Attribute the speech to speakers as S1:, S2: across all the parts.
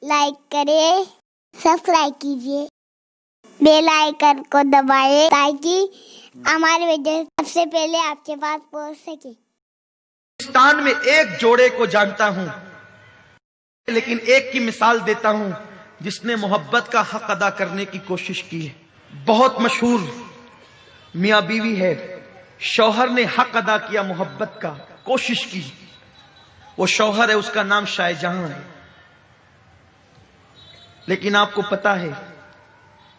S1: Like کریں، subscribe کیجیے، bell icon کو دبائیں تاکہ ہماری ویڈیو سب سے پہلے آپ کے پاس پہنچ سکے۔
S2: ہندوستان میں ایک جوڑے کو جانتا ہوں، لیکن ایک کی مثال دیتا ہوں جس نے محبت کا حق ادا کرنے کی کوشش کی ہے۔ بہت مشہور میاں بیوی ہے، شوہر نے حق ادا کیا محبت کا، کوشش کی۔ وہ شوہر ہے، اس کا نام شاہ جہاں ہے۔ لیکن آپ کو پتا ہے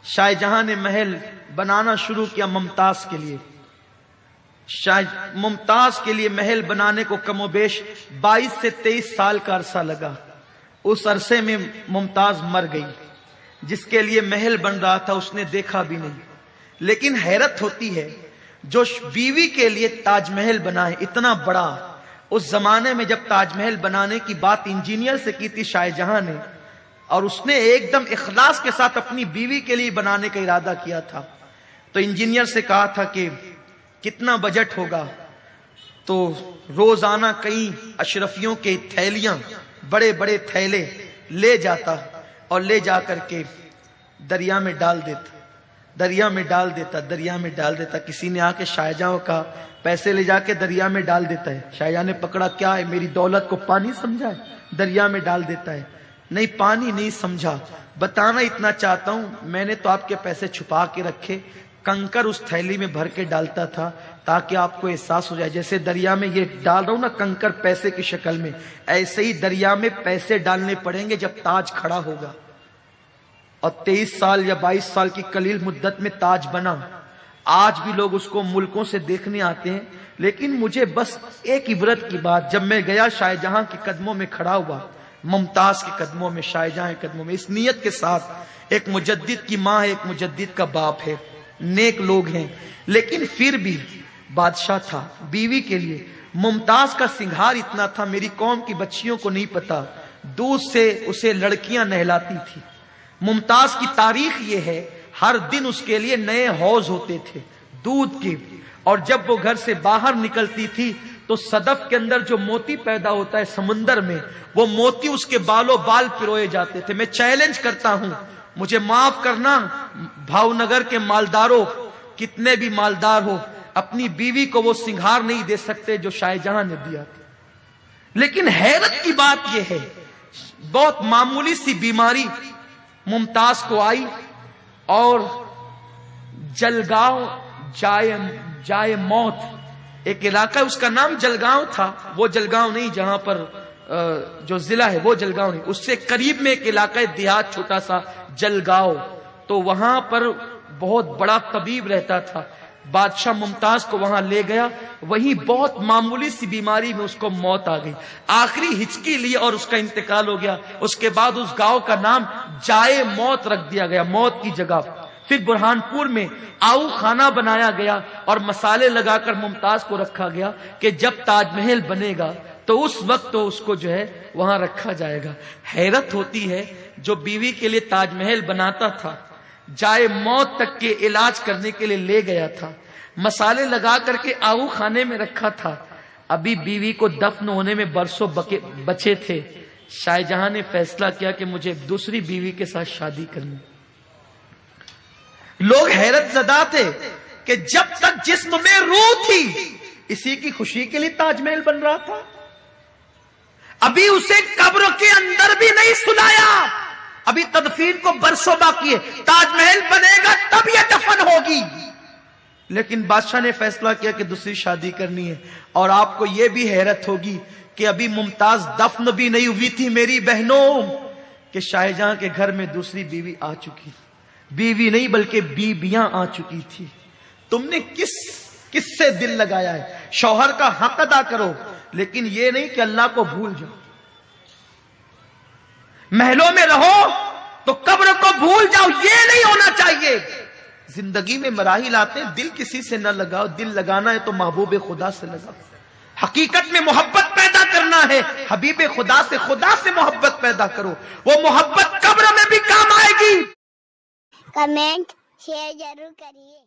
S2: شاہ جہاں نے محل بنانا شروع کیا ممتاز کے لیے۔ ممتاز کے لیے محل بنانے کو کم و بیش 22 سے 23 سال کا عرصہ لگا۔ اس عرصے میں ممتاز مر گئی۔ جس کے لیے محل بن رہا تھا اس نے دیکھا بھی نہیں۔ لیکن حیرت ہوتی ہے، جو بیوی کے لیے تاج محل بنا ہے اتنا بڑا، اس زمانے میں جب تاج محل بنانے کی بات انجینئر سے کی تھی شاہ جہاں نے، اور اس نے ایک دم اخلاص کے ساتھ اپنی بیوی کے لیے بنانے کا ارادہ کیا تھا، تو انجینئر سے کہا تھا کہ کتنا بجٹ ہوگا؟ تو روزانہ کئی اشرفیوں کے تھیلیاں، بڑے بڑے تھیلے لے جاتا اور لے جا کر کے دریا میں ڈال دیتا، دریا میں ڈال دیتا، دریا میں ڈال دیتا۔ کسی نے آ کے شاہ جہاں کو کہا پیسے لے جا کے دریا میں ڈال دیتا ہے۔ شاہ جہاں نے پکڑا، کیا ہے میری دولت کو پانی سمجھا ہے؟ دریا میں ڈال دیتا ہے۔ نہیں، پانی نہیں سمجھا، بتانا اتنا چاہتا ہوں میں نے تو آپ کے پیسے چھپا کے رکھے، کنکر اس تھیلی میں بھر کے ڈالتا تھا تاکہ آپ کو احساس ہو جائے جیسے دریا میں یہ ڈال رہا ہوں نا کنکر پیسے کی شکل میں، ایسے ہی دریا میں پیسے ڈالنے پڑیں گے جب تاج کھڑا ہوگا۔ اور 23 سال یا 22 سال کی قلیل مدت میں تاج بنا۔ آج بھی لوگ اس کو ملکوں سے دیکھنے آتے ہیں، لیکن مجھے بس ایک عبرت کی بات، جب میں گیا شاہ جہاں کے قدموں میں کھڑا ہوا، ممتاز کے قدموں میں، شاہ جہاں کے قدموں میں، اس نیت کے ساتھ ایک مجدد کی ماں ہے، ایک مجدد کا باپ ہے، نیک لوگ ہیں، لیکن پھر بھی بادشاہ تھا، بیوی کے لیے ممتاز کا سنگھار اتنا تھا، میری قوم کی بچیوں کو نہیں پتا، دودھ سے اسے لڑکیاں نہلاتی تھی۔ ممتاز کی تاریخ یہ ہے، ہر دن اس کے لیے نئے حوض ہوتے تھے دودھ کے، اور جب وہ گھر سے باہر نکلتی تھی تو صدف کے اندر جو موتی پیدا ہوتا ہے سمندر میں، وہ موتی اس کے بالوں بال پروئے جاتے تھے۔ میں چیلنج کرتا ہوں، مجھے معاف کرنا بھاؤ نگر کے مالداروں، کتنے بھی مالدار ہو، اپنی بیوی کو وہ سنگھار نہیں دے سکتے جو شاہ جہاں نے دیا تھا۔ لیکن حیرت کی بات یہ ہے، بہت معمولی سی بیماری ممتاز کو آئی، اور جلگاؤں جائے موت، ایک علاقہ اس کا نام جلگاؤں تھا، وہ جلگاؤں نہیں جہاں پر جو ضلع ہے وہ جلگاؤں نہیں، اس سے قریب میں ایک علاقہ دیہات چھوٹا سا جلگاؤں، تو وہاں پر بہت بڑا طبیب رہتا تھا۔ بادشاہ ممتاز کو وہاں لے گیا، وہی بہت معمولی سی بیماری میں اس کو موت آ گئی، آخری ہچکی لی اور اس کا انتقال ہو گیا۔ اس کے بعد اس گاؤں کا نام جائے موت رکھ دیا گیا، موت کی جگہ۔ پھر برہان پور میں آؤ خانہ بنایا گیا اور مسالے لگا کر ممتاز کو رکھا گیا کہ جب تاج محل بنے گا تو اس وقت تو اس کو جو ہے وہاں رکھا جائے گا۔ حیرت ہوتی ہے، جو بیوی کے لیے تاج محل بناتا تھا، جائے موت تک کے علاج کرنے کے لیے لے گیا تھا، مسالے لگا کر کے آؤ خانے میں رکھا تھا، ابھی بیوی کو دفن ہونے میں برسوں بچے تھے، شاہ جہاں نے فیصلہ کیا کہ مجھے دوسری بیوی کے ساتھ شادی کرنی۔ لوگ حیرت زدہ تھے کہ جب تک جسم میں روح تھی اسی کی خوشی کے لیے تاج محل بن رہا تھا، ابھی اسے قبر کے اندر بھی نہیں سلایا، ابھی تدفین کو برسوں باقی ہے، تاج محل بنے گا تب یہ دفن ہوگی۔ لیکن بادشاہ نے فیصلہ کیا کہ دوسری شادی کرنی ہے۔ اور آپ کو یہ بھی حیرت ہوگی کہ ابھی ممتاز دفن بھی نہیں ہوئی تھی میری بہنوں کہ شاہ جہاں کے گھر میں دوسری بیوی آ چکی، بیوی نہیں بلکہ بیویاں آ چکی تھی۔ تم نے کس سے دل لگایا ہے؟ شوہر کا حق ادا کرو، لیکن یہ نہیں کہ اللہ کو بھول جاؤ۔ محلوں میں رہو تو قبر کو بھول جاؤ، یہ نہیں ہونا چاہیے۔ زندگی میں مراحل آتے ہیں، دل کسی سے نہ لگاؤ، دل لگانا ہے تو محبوب خدا سے لگاؤ۔ حقیقت میں محبت پیدا کرنا ہے، حبیب خدا سے محبت پیدا کرو، وہ محبت قبر میں بھی کام آئے گی۔
S1: کمنٹ شیئر ضرور کریے۔